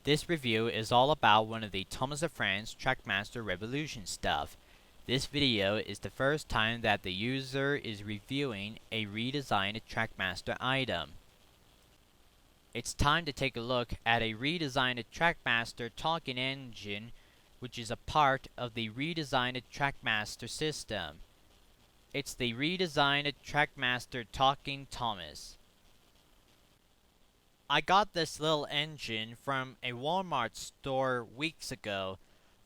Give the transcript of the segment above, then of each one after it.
This review is all about one of the Thomas of France Trackmaster Revalution stuff. This video is the first time that the user is reviewing a redesigned Trackmaster item. It's time to take a look at a redesigned Trackmaster talking engine, which is a part of the redesigned Trackmaster system. It's the redesigned Trackmaster Talking Thomas. I got this little engine from a Walmart store weeks ago,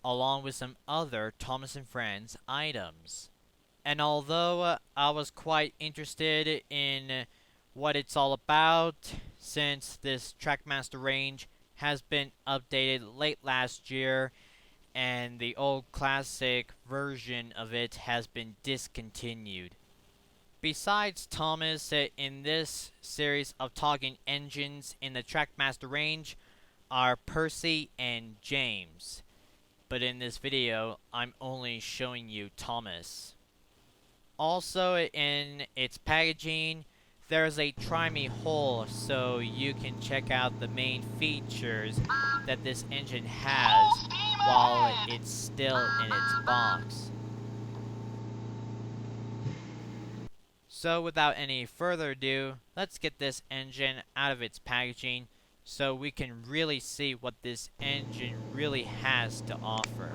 along with some other Thomas & Friends items. And although I was quite interested in what it's all about, since this Trackmaster range has been updated late last year, and the old classic version of it has been discontinued. Besides Thomas, in this series of talking engines in the Trackmaster range are Percy and James. But in this video, I'm only showing you Thomas. Also in its packaging, there's a try me hole so you can check out the main features that this engine has while it's still in its box. So without any further ado, let's get this engine out of its packaging so we can really see what this engine really has to offer.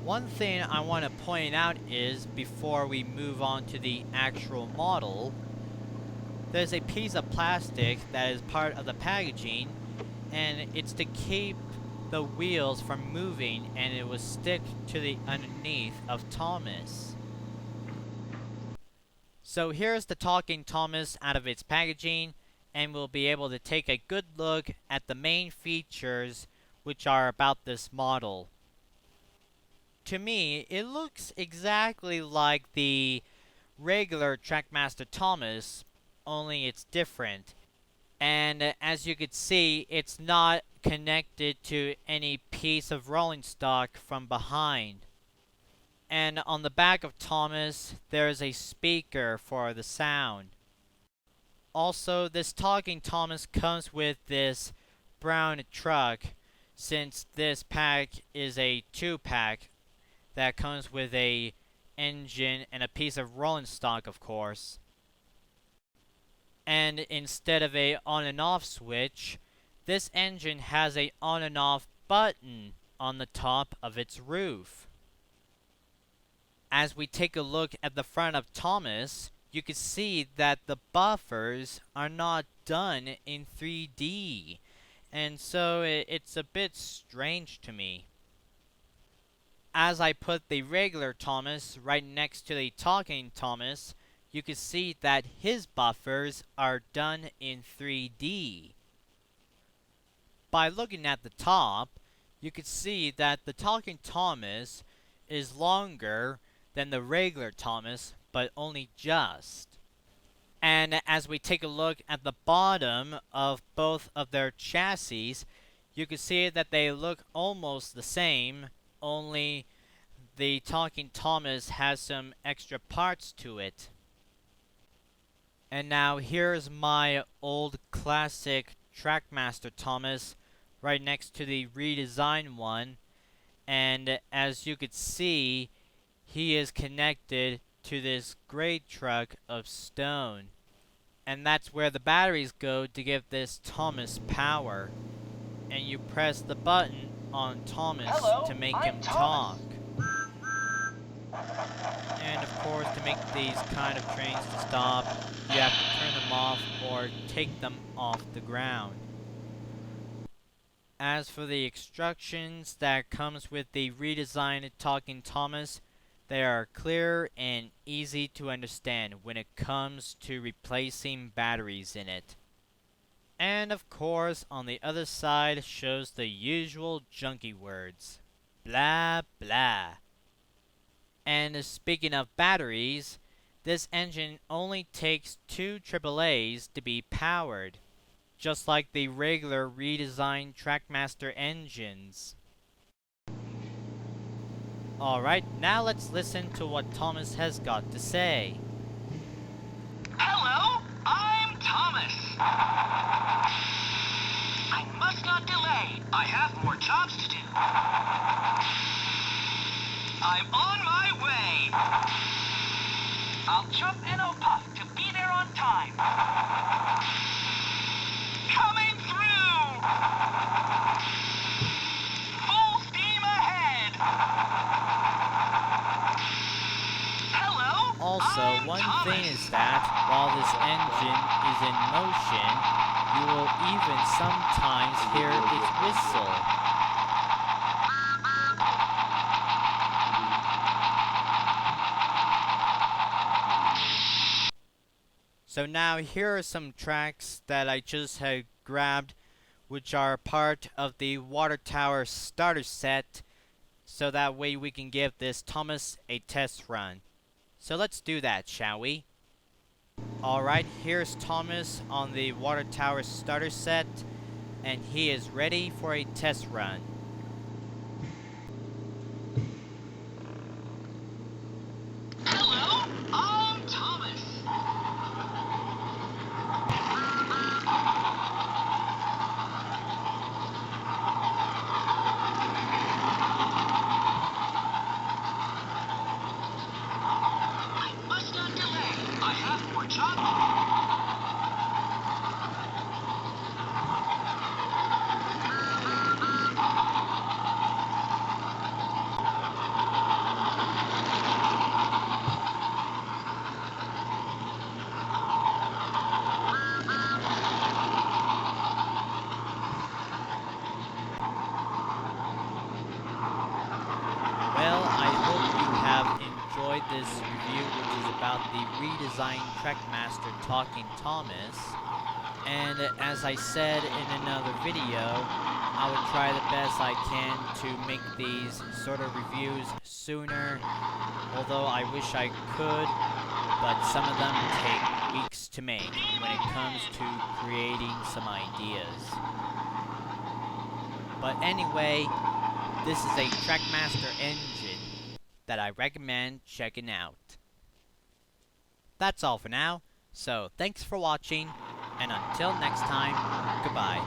One thing I want to point out is, before we move on to the actual model, there's a piece of plastic that is part of the packaging, and it's to keep the wheels from moving, and it will stick to the underneath of Thomas. So here's the talking Thomas out of its packaging, and we'll be able to take a good look at the main features which are about this model. To me, it looks exactly like the regular Trackmaster Thomas, only it's different. And as you could see, it's not connected to any piece of rolling stock from behind. And on the back of Thomas, there's a speaker for the sound. Also, this talking Thomas comes with this brown truck, since this pack is a 2-pack. That comes with a engine and a piece of rolling stock, of course. And instead of a on and off switch, this engine has a on and off button on the top of its roof. As we take a look at the front of Thomas, you can see that the buffers are not done in 3D. And so it's a bit strange to me. As I put the regular Thomas right next to the talking Thomas, you can see that his buffers are done in 3D. By looking at the top, you can see that the talking Thomas is longer than the regular Thomas, but only just. And as we take a look at the bottom of both of their chassis, you can see that they look almost the same, only the talking Thomas has some extra parts to it. And now here's my old classic Trackmaster Thomas right next to the redesigned one, and as you could see, he is connected to this great truck of stone. And that's where the batteries go to give this Thomas power. And you press the button on Thomas to make him talk. And of course, to make these kind of trains to stop, you have to turn them off or take them off the ground. As for the instructions that comes with the redesigned Talking Thomas, They are clear and easy to understand when it comes to replacing batteries in it. And of course, on the other side shows the usual junky words. Blah blah. And speaking of batteries, this engine only takes 2 AAAs to be powered, just like the regular redesigned Trackmaster engines. Alright, now let's listen to what Thomas has got to say. Hello, I'm Thomas. I must not delay. I have more jobs to do. I'm on my way. I'll jump in a puff to be there on time. Coming through! Full steam ahead! Hello, Also, I'm one Thomas. thing is that while this engine is in motion, you will even sometimes hear its whistle. So now here are some tracks that I just had grabbed, which are part of the water tower starter set, so that way we can give this Thomas a test run. So let's do that, shall we? Alright, here's Thomas on the water tower starter set, and he is ready for a test run. Hello, I'm Thomas. I must not delay. I have more jobs. Well, I hope you have enjoyed this review, which is about the redesigned Trackmaster Talking Thomas. And as I said in another video, I would try the best I can to make these sort of reviews sooner, although I wish I could, but some of them take weeks to make when it comes to creating some ideas. But anyway, this is a Trackmaster engine that I recommend checking out. That's all for now, so thanks for watching, and until next time, goodbye.